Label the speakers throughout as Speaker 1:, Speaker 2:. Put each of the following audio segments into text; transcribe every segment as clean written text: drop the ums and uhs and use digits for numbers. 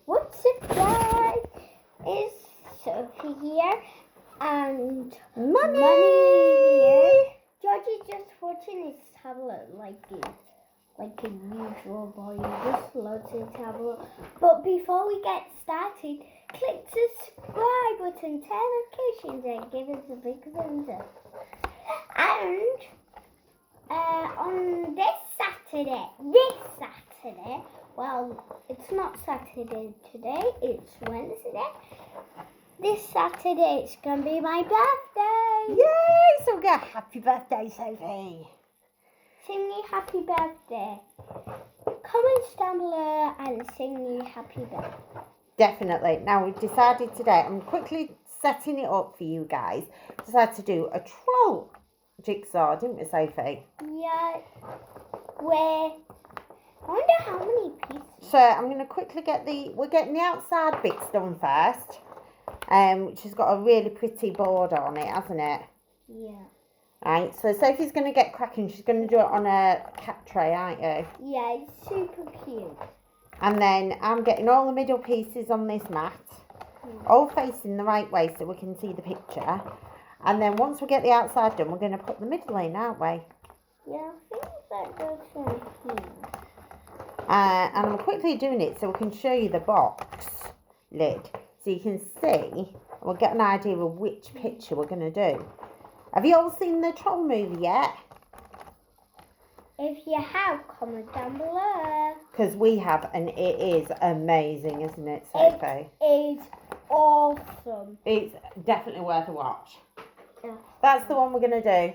Speaker 1: What's it guys? It's Sophie here and
Speaker 2: Money
Speaker 1: here. George is just watching his tablet like a usual boy. He just loves his tablet. But before we get started, click the subscribe button, turn notifications and give us a big thumbs up. And on this Saturday, well, it's not Saturday today, it's Wednesday. This Saturday, it's going to be my birthday.
Speaker 2: Yay! So get happy birthday, Sophie.
Speaker 1: Sing me happy birthday. Comments down below and sing me happy birthday.
Speaker 2: Definitely. Now, we've decided today, I'm quickly setting it up for you guys. Decided to do a troll jigsaw, didn't we, Sophie?
Speaker 1: Yeah. I wonder how many pieces.
Speaker 2: So, I'm going to quickly we're getting the outside bits done first. Which has got a really pretty border on it, hasn't it?
Speaker 1: Yeah.
Speaker 2: Right, so Sophie's going to get cracking. She's going to do it on a cat tray, aren't you?
Speaker 1: Yeah, it's super cute.
Speaker 2: And then I'm getting all the middle pieces on this mat, all facing the right way so we can see the picture. And then once we get the outside done, we're going to put the middle in, aren't we?
Speaker 1: Yeah, I think that goes from here.
Speaker 2: And I'm quickly doing it so we can show you the box lid. So you can see, we'll get an idea of which picture we're going to do. Have you all seen the Troll movie yet?
Speaker 1: If you have, comment down below.
Speaker 2: Because we have, and it is amazing, isn't it, Sophie?
Speaker 1: It is awesome.
Speaker 2: It's definitely worth a watch.
Speaker 1: Yeah.
Speaker 2: That's the one we're going to do.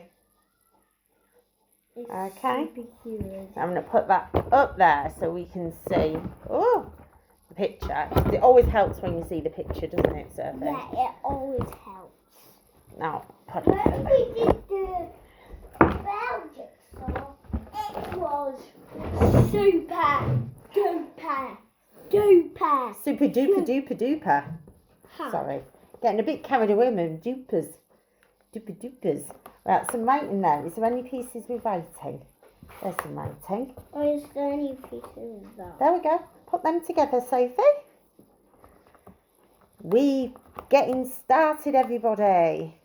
Speaker 1: It's
Speaker 2: Okay.
Speaker 1: super cute.
Speaker 2: I'm going to put that up there so we can see the picture. It always helps when you see the picture, doesn't it, Sophie?
Speaker 1: Yeah, it always helps.
Speaker 2: Now, put it
Speaker 1: When
Speaker 2: there.
Speaker 1: we did the bell jigsaw, it was
Speaker 2: Super duper duper duper.
Speaker 1: Huh.
Speaker 2: Sorry. Getting a bit carried away with dupers. Duper dupers. Right, some writing there. Is there any pieces with writing? There's some writing.
Speaker 1: Oh, is there any pieces of that?
Speaker 2: There we go. Put them together, Sophie. We getting started, everybody.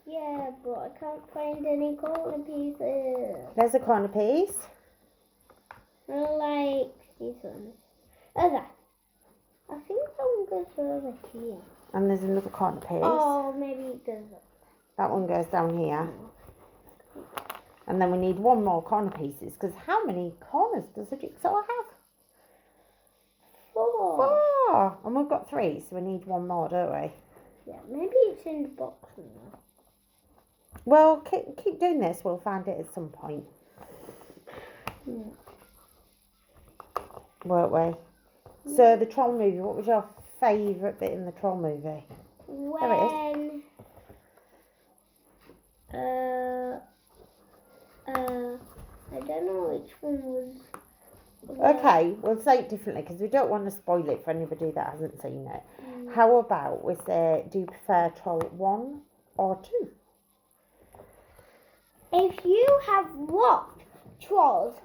Speaker 1: Yeah, but I can't find any corner pieces.
Speaker 2: There's a corner piece.
Speaker 1: I like these ones. Oh, that. I think that one goes over here.
Speaker 2: And there's another corner piece.
Speaker 1: Oh, maybe it goes up.
Speaker 2: That one goes down here. And then we need one more corner pieces. Because how many corners does a jigsaw have?
Speaker 1: 4.
Speaker 2: 4. And we've got 3, so we need one more, don't we?
Speaker 1: Yeah, maybe it's in the box now.
Speaker 2: Well, keep doing this. We'll find it at some point.
Speaker 1: Yeah.
Speaker 2: Won't we? So, the Troll movie, what was your favourite bit in the Troll movie?
Speaker 1: When I don't know which one was.
Speaker 2: Okay, we'll say it differently because we don't want to spoil it for anybody that hasn't seen it. How about we say, do you prefer Troll 1 or 2?
Speaker 1: If you have watched Trolls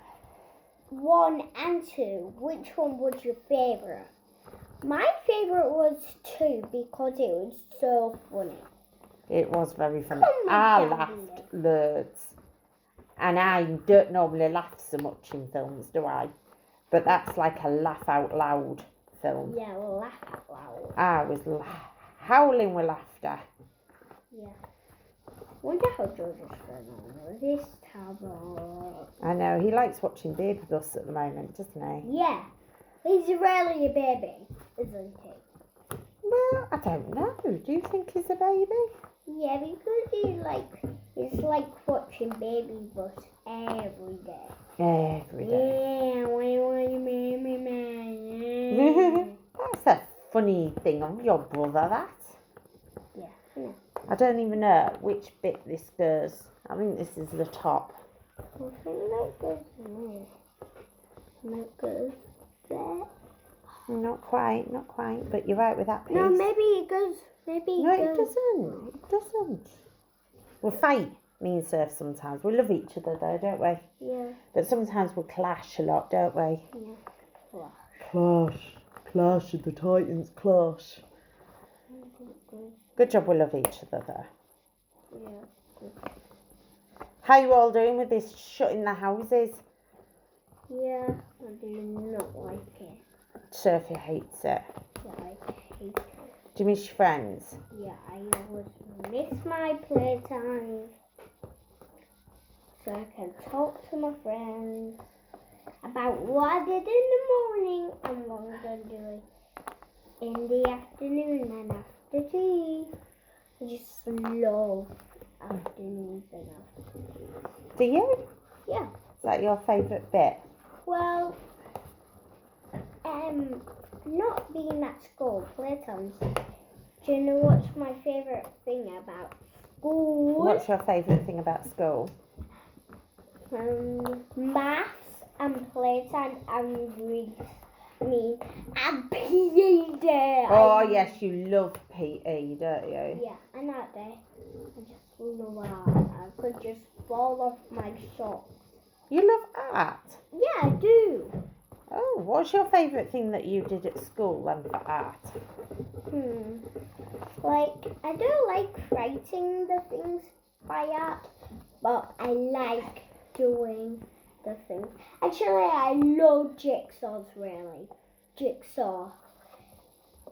Speaker 1: 1 and 2, which one was your favourite? My favourite was 2 because it was so funny.
Speaker 2: It was very funny.
Speaker 1: Comment
Speaker 2: I
Speaker 1: down
Speaker 2: laughed loads. And I don't normally laugh so much in films, do I? But that's like a laugh out loud film.
Speaker 1: Yeah, laugh out loud.
Speaker 2: I was howling with laughter.
Speaker 1: Yeah. Wonder how George is going on with this tablet.
Speaker 2: I know, he likes watching Baby Bus at the moment, doesn't he?
Speaker 1: Yeah. He's really a baby, isn't he?
Speaker 2: Well, I don't know. Do you think he's a baby?
Speaker 1: Yeah, because he's like watching Baby Bus every day.
Speaker 2: Every day.
Speaker 1: Yeah,
Speaker 2: That's a funny thing of your brother, that.
Speaker 1: Yeah.
Speaker 2: I don't even know which bit this goes. I think this is the top.
Speaker 1: I think that goes there. And that goes there.
Speaker 2: Not quite, but you're right with that piece.
Speaker 1: No, maybe it goes.
Speaker 2: No, it doesn't. It doesn't. We fight, me and Surf, sometimes. We love each other, though, don't we?
Speaker 1: Yeah.
Speaker 2: But sometimes we clash a lot, don't we?
Speaker 1: Yeah.
Speaker 2: Clash. Clash of the Titans, clash. Good job, we love each other there.
Speaker 1: Yeah.
Speaker 2: How you all doing with this shutting the houses?
Speaker 1: Yeah, I do not like it.
Speaker 2: Sophie hates it.
Speaker 1: Yeah, I hate it.
Speaker 2: Do you miss your friends?
Speaker 1: Yeah, I always miss my playtime. So I can talk to my friends about what I did in the morning and what I'm going to do in the afternoon and after tea. I just love afternoons and after tea.
Speaker 2: Do you?
Speaker 1: Yeah.
Speaker 2: Is that your favourite bit?
Speaker 1: Well, not being at school, playtimes. Do you know what's my favourite thing about school?
Speaker 2: What's your favourite thing about school?
Speaker 1: Maths and playtime and Greece. And PE day.
Speaker 2: Oh, yes, you love PE, don't you?
Speaker 1: Yeah, and that day, I just love art. I could just fall off my socks.
Speaker 2: You love art?
Speaker 1: Yeah, I do.
Speaker 2: Oh, what's your favourite thing that you did at school then for art?
Speaker 1: Like, I don't like writing the things by art, but I like doing the things. Actually, I love jigsaws, really. Jigsaw.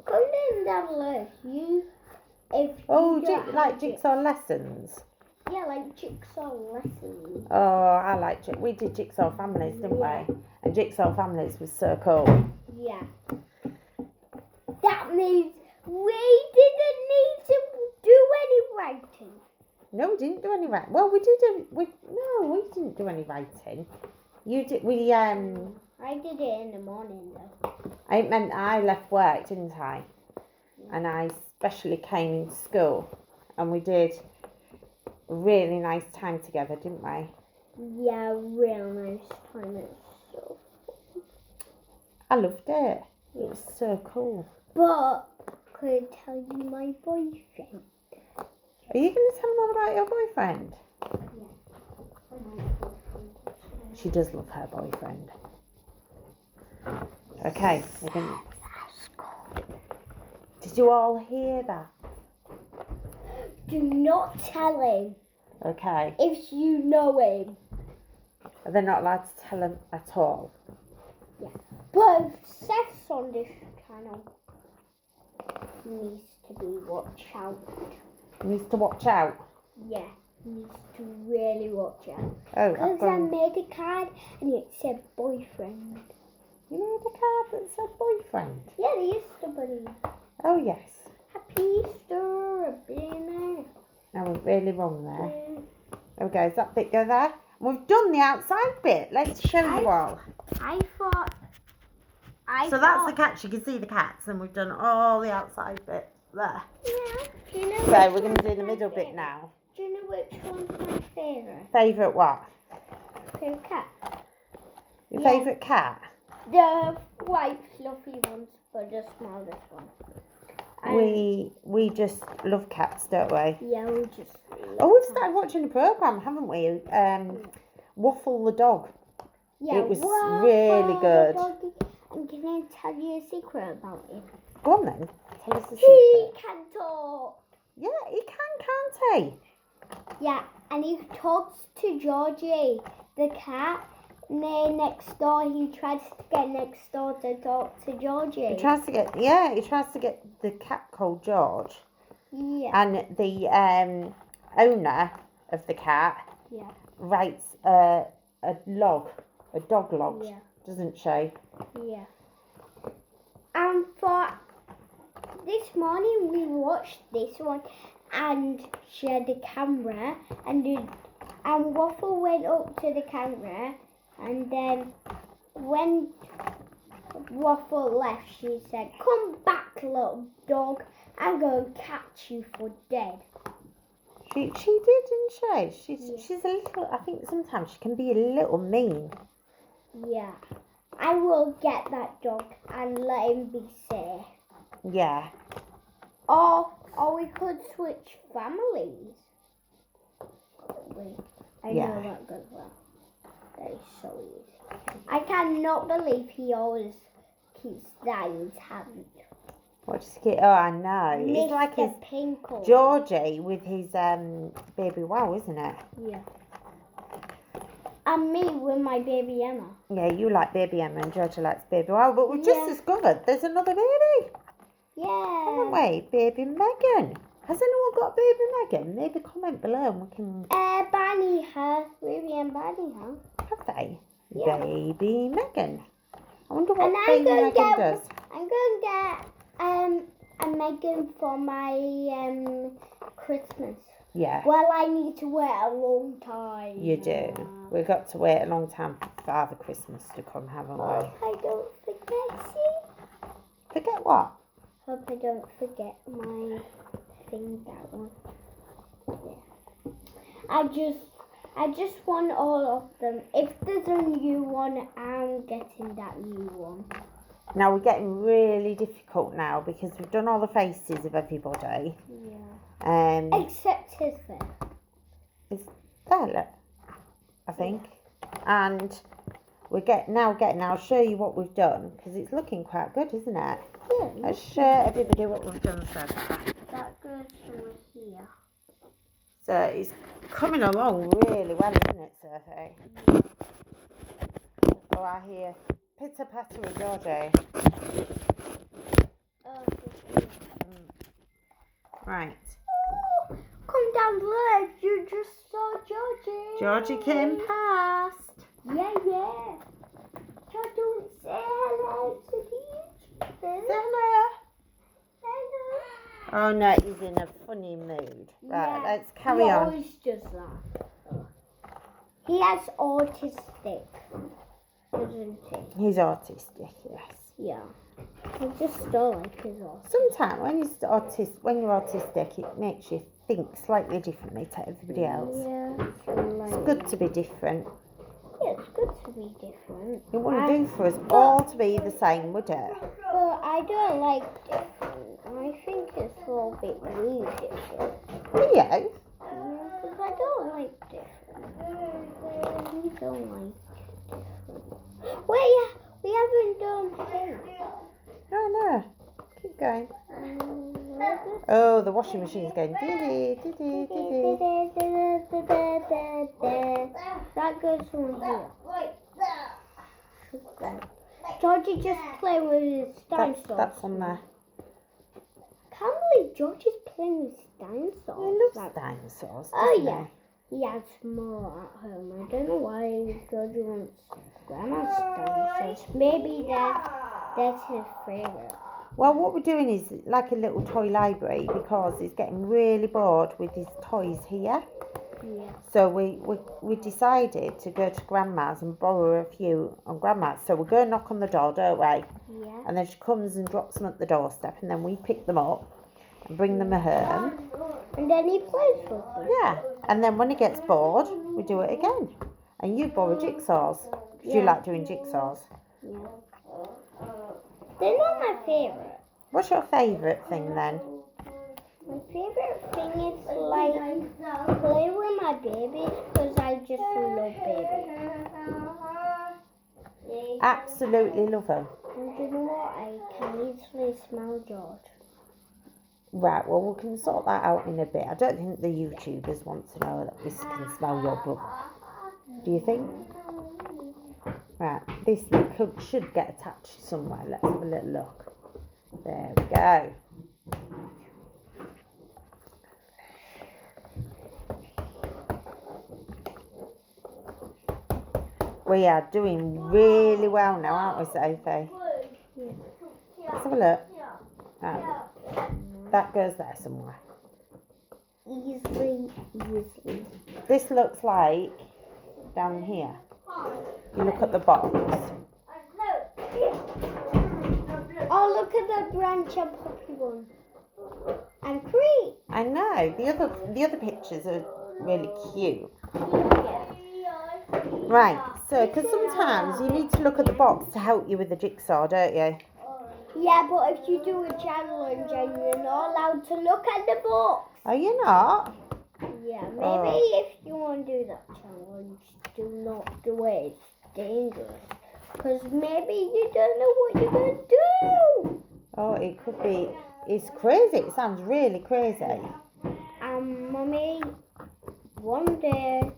Speaker 1: Comment down below if you don't
Speaker 2: like
Speaker 1: have
Speaker 2: jigsaw lessons?
Speaker 1: Yeah, like jigsaw lessons.
Speaker 2: Oh, I like we did jigsaw families, didn't
Speaker 1: Yeah.
Speaker 2: we? And jigsaw families was so cool.
Speaker 1: Yeah. That means we didn't need to do any writing.
Speaker 2: No, we didn't do any writing. Well, we didn't do any writing. You did.
Speaker 1: I did it in the morning though.
Speaker 2: I meant I left work, didn't I? And I specially came into school, and we did a really nice time together, didn't we?
Speaker 1: Yeah, real nice time. It's so fun.
Speaker 2: I loved it. It was so cool.
Speaker 1: But could I tell you my boyfriend?
Speaker 2: Are you going to tell them all about your boyfriend? She does love her boyfriend. Okay, we're going to... Did you all hear that?
Speaker 1: Do not tell him
Speaker 2: Okay.
Speaker 1: if you know him.
Speaker 2: Are they not allowed to tell him at all?
Speaker 1: Yeah. But if Seth's on this channel, he needs to be watch out.
Speaker 2: He needs to watch out.
Speaker 1: Yeah, he needs to really watch out.
Speaker 2: Oh,
Speaker 1: Because I made a card and it said boyfriend.
Speaker 2: You made a card that said boyfriend?
Speaker 1: Yeah, the Easter bunny.
Speaker 2: Oh, yes.
Speaker 1: Happy Easter, a billionaire.
Speaker 2: I went really wrong there. There we go. Does that bit go there? We've done the outside bit. Let's show you all.
Speaker 1: I thought.
Speaker 2: So that's the cats. You can see the cats, and we've done all the outside bit there.
Speaker 1: Yeah. Do you know
Speaker 2: So
Speaker 1: which
Speaker 2: we're going to do
Speaker 1: one's
Speaker 2: the
Speaker 1: my
Speaker 2: middle bit
Speaker 1: favourite?
Speaker 2: now.
Speaker 1: Do you know which one's my favourite?
Speaker 2: Favourite what?
Speaker 1: Favourite cat?
Speaker 2: Your
Speaker 1: Yeah.
Speaker 2: favourite cat?
Speaker 1: The white fluffy ones, but the smallest one.
Speaker 2: We just love cats, don't we?
Speaker 1: Yeah, we just.
Speaker 2: Oh, we've started watching a programme, haven't we? Waffle the dog.
Speaker 1: Yeah,
Speaker 2: It was
Speaker 1: Waffle
Speaker 2: really
Speaker 1: the
Speaker 2: good.
Speaker 1: doggy. And can I tell you a secret about him?
Speaker 2: Go on then. Tell us the
Speaker 1: He
Speaker 2: secret.
Speaker 1: can talk.
Speaker 2: Yeah, he can, can't he?
Speaker 1: Yeah, and he talks to Georgie, the cat. Next door, he tries to get next door to talk to Georgie.
Speaker 2: He tries to get the cat called George.
Speaker 1: Yeah.
Speaker 2: And the owner of the cat
Speaker 1: Yeah.
Speaker 2: writes a dog log,
Speaker 1: Yeah.
Speaker 2: doesn't she?
Speaker 1: Yeah. And for this morning, we watched this one, and she had the camera, and Waffle went up to the camera, and then when Waffle left, she said, "Come back, little dog. I'm going to catch you for dead."
Speaker 2: She did, didn't she?
Speaker 1: Yeah.
Speaker 2: She's a little. I think sometimes she can be a little mean.
Speaker 1: Yeah. I will get that dog and let him be safe.
Speaker 2: Yeah.
Speaker 1: Or we could switch families. I
Speaker 2: Yeah.
Speaker 1: know that goes well. That is so easy. I cannot believe he always keeps dying tabby.
Speaker 2: What does he keep? Oh, I know. It's like his
Speaker 1: Mr. Pinkle.
Speaker 2: Georgie with his baby wow, isn't it?
Speaker 1: Yeah. And me with my baby Emma.
Speaker 2: Yeah, you like baby Emma and Georgie likes baby wow, but we've just discovered there's another baby.
Speaker 1: Yeah.
Speaker 2: Haven't we? Baby Megan. Has anyone got baby Megan? Maybe comment below and we can...
Speaker 1: Barney has. Baby and Barney has.
Speaker 2: Have they?
Speaker 1: Yeah.
Speaker 2: Baby Megan. I wonder what
Speaker 1: And
Speaker 2: baby Megan does.
Speaker 1: I'm going to get a Megan for my Christmas.
Speaker 2: Yeah.
Speaker 1: Well, I need to wait a long time.
Speaker 2: You do. We've got to wait a long time for Father Christmas to come, haven't we?
Speaker 1: Hope I don't forget you.
Speaker 2: Forget what?
Speaker 1: Hope I don't forget my thing, that one. Yeah. I just want all of them. If there's a new one, I'm getting that new one.
Speaker 2: Now we're getting really difficult now because we've done all the faces of everybody.
Speaker 1: Yeah. Except his face.
Speaker 2: It's there, look. I think. And we're getting, I'll show you what we've done because it's looking quite good, isn't it?
Speaker 1: Yeah.
Speaker 2: Let's show everybody what we've done so far.
Speaker 1: That goes from here.
Speaker 2: So it's coming along really well, isn't it, Sophie? Oh, I hear pitter patter with Georgie. Right.
Speaker 1: Oh, come down the ledge. You just saw Georgie.
Speaker 2: Georgie came past.
Speaker 1: Yeah. Georgie, don't say hello to the YouTubers.
Speaker 2: Hello.
Speaker 1: Hello.
Speaker 2: Oh no, he's in a funny mood. Right,
Speaker 1: Yeah,
Speaker 2: let's carry
Speaker 1: he
Speaker 2: on.
Speaker 1: always does that. He has autistic, doesn't he?
Speaker 2: He's autistic, yes.
Speaker 1: Yeah. I just don't like his autistic.
Speaker 2: Sometimes when you're autistic, it makes you think slightly differently to everybody else.
Speaker 1: Yeah.
Speaker 2: It's good to be different.
Speaker 1: Yeah, it's good to be different.
Speaker 2: It wouldn't do for us all to be the same, would it?
Speaker 1: But I don't like different. I think it's a little bit weird different.
Speaker 2: Yeah.
Speaker 1: Yeah, because I don't like different. You don't like different. Wait, we haven't done him.
Speaker 2: Oh no. Keep going. Oh, the washing machine's going diddy, diddy, diddy.
Speaker 1: That goes from here. Georgie just playing with his dinosaurs.
Speaker 2: That's on there.
Speaker 1: Can't believe Georgie's playing with his dinosaurs.
Speaker 2: He loves dinosaurs.
Speaker 1: Oh
Speaker 2: doesn't
Speaker 1: yeah. He has more at home. I don't know why Georgie wants Grandma's dinosaurs. Maybe that's his favourite.
Speaker 2: Well, what we're doing is like a little toy library because he's getting really bored with his toys here.
Speaker 1: Yeah.
Speaker 2: So we decided to go to Grandma's and borrow a few on Grandma's. So we're going to knock on the door, don't we?
Speaker 1: Yeah.
Speaker 2: And then she comes and drops them at the doorstep and then we pick them up and bring them home.
Speaker 1: And then he plays with them.
Speaker 2: Yeah. And then when he gets bored, we do it again. And you borrow jigsaws. Because you like doing jigsaws.
Speaker 1: Yeah. They're not my favourite.
Speaker 2: What's your favourite thing then?
Speaker 1: My favourite thing is like play with my babies because I just love babies.
Speaker 2: Absolutely love them.
Speaker 1: And you know what? I can easily smell George.
Speaker 2: Right, well we can sort that out in a bit. I don't think the YouTubers want to know that we can smell your brother. Do you think? Right, this should get attached somewhere. Let's have a little look. There we go. We are doing really well now, aren't we, Sophie?
Speaker 1: Yeah.
Speaker 2: Let's have a look. Right. That goes there somewhere.
Speaker 1: Easily.
Speaker 2: This looks like down here. You look at the box.
Speaker 1: Oh, look at the branch and puppy one. And Crete.
Speaker 2: I know. The other pictures are really cute. Right. So, because sometimes you need to look at the box to help you with the jigsaw, don't you?
Speaker 1: Yeah, but if you do a challenge and you're not allowed to look at the box.
Speaker 2: Are you not?
Speaker 1: Yeah, maybe if you want to do that challenge, do not do it. It's dangerous. Because maybe you don't know what you're going to do.
Speaker 2: Oh, it could be. It's crazy. It sounds really crazy.
Speaker 1: Mummy, one day,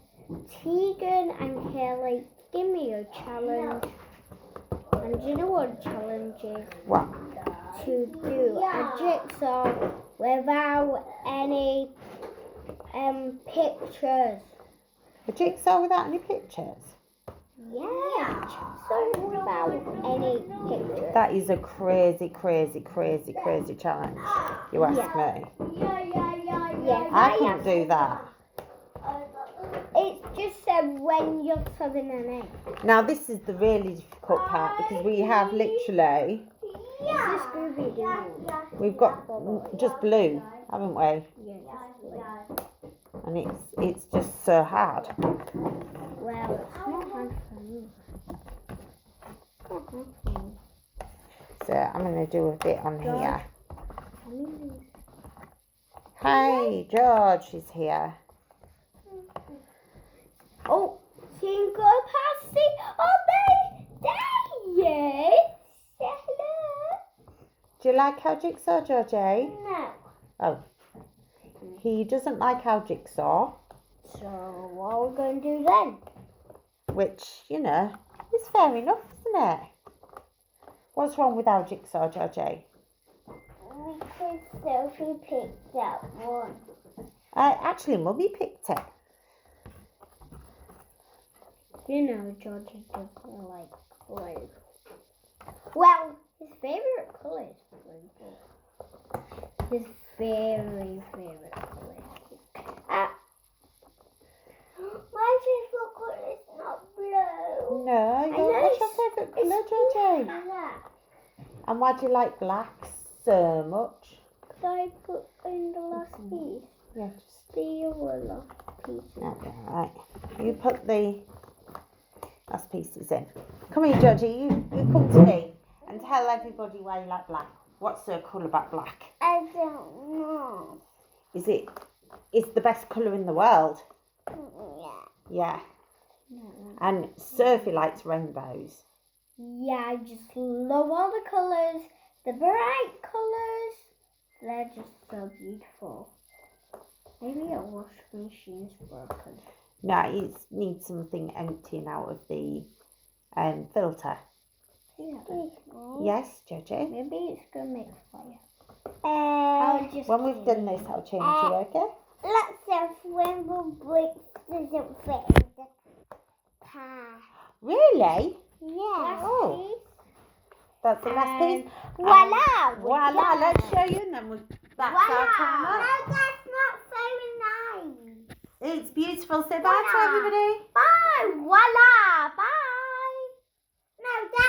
Speaker 1: Tegan and Haley give me a challenge. And do you know what a challenge is?
Speaker 2: What?
Speaker 1: To do a jigsaw without any pictures.
Speaker 2: A jigsaw without any pictures?
Speaker 1: Yeah, jigsaw without any pictures.
Speaker 2: That is a crazy, crazy, crazy, crazy challenge. You ask me.
Speaker 1: Yeah,
Speaker 2: I couldn't do that.
Speaker 1: It's just when you're 7 and 8.
Speaker 2: Now this is the really difficult part because we have literally,
Speaker 1: This is Scooby-Doo.
Speaker 2: we've got just blue, haven't we?
Speaker 1: Yeah, just blue.
Speaker 2: And it's just so hard.
Speaker 1: Well, it's not hard for me. It's not hard for me.
Speaker 2: So I'm going to do a bit on here.
Speaker 1: Mm.
Speaker 2: Hey, George is here.
Speaker 1: Oh, Jingle Passy. Oh, there, yes. Hello.
Speaker 2: Do you like our jigsaw, Georgie?
Speaker 1: No.
Speaker 2: Oh. He doesn't like our jigsaw,
Speaker 1: So, what are we going to do then?
Speaker 2: which, you know, is fair enough, isn't it? What's wrong with our jigsaw, Georgie?
Speaker 1: Because Sophie picked that one.
Speaker 2: Actually, Mummy picked it.
Speaker 1: You know, Georgie doesn't like blue. Well, his favourite colour is blue. His very favourite colour is blue. My favourite colour is not blue.
Speaker 2: No, what's your favourite colour, Georgie?
Speaker 1: Black.
Speaker 2: And why do you like black so much?
Speaker 1: Could I put in the last piece?
Speaker 2: Yeah,
Speaker 1: The other last piece.
Speaker 2: okay, right. You put the last pieces in. Come here, Georgie. You come to me and tell everybody why you like black. What's so cool about black?
Speaker 1: I don't know.
Speaker 2: It's the best colour in the world.
Speaker 1: Yeah.
Speaker 2: Yeah. And Sophie likes rainbows.
Speaker 1: Yeah, I just love all the colours. The bright colours. They're just so beautiful. Maybe a washing machine's broken.
Speaker 2: No, it needs something emptying out of the filter. Yes, Georgie.
Speaker 1: Maybe it's going to make fire.
Speaker 2: When we've done this, I'll change you, okay?
Speaker 1: Lots of rainbow bricks doesn't fit in the pie.
Speaker 2: Really?
Speaker 1: Yeah.
Speaker 2: Oh. That's the last piece.
Speaker 1: Voila!
Speaker 2: Voila, let's show you and then that's our time
Speaker 1: No,
Speaker 2: up.
Speaker 1: that's not very nice.
Speaker 2: It's beautiful. Say bye to everybody.
Speaker 1: Bye. Wow.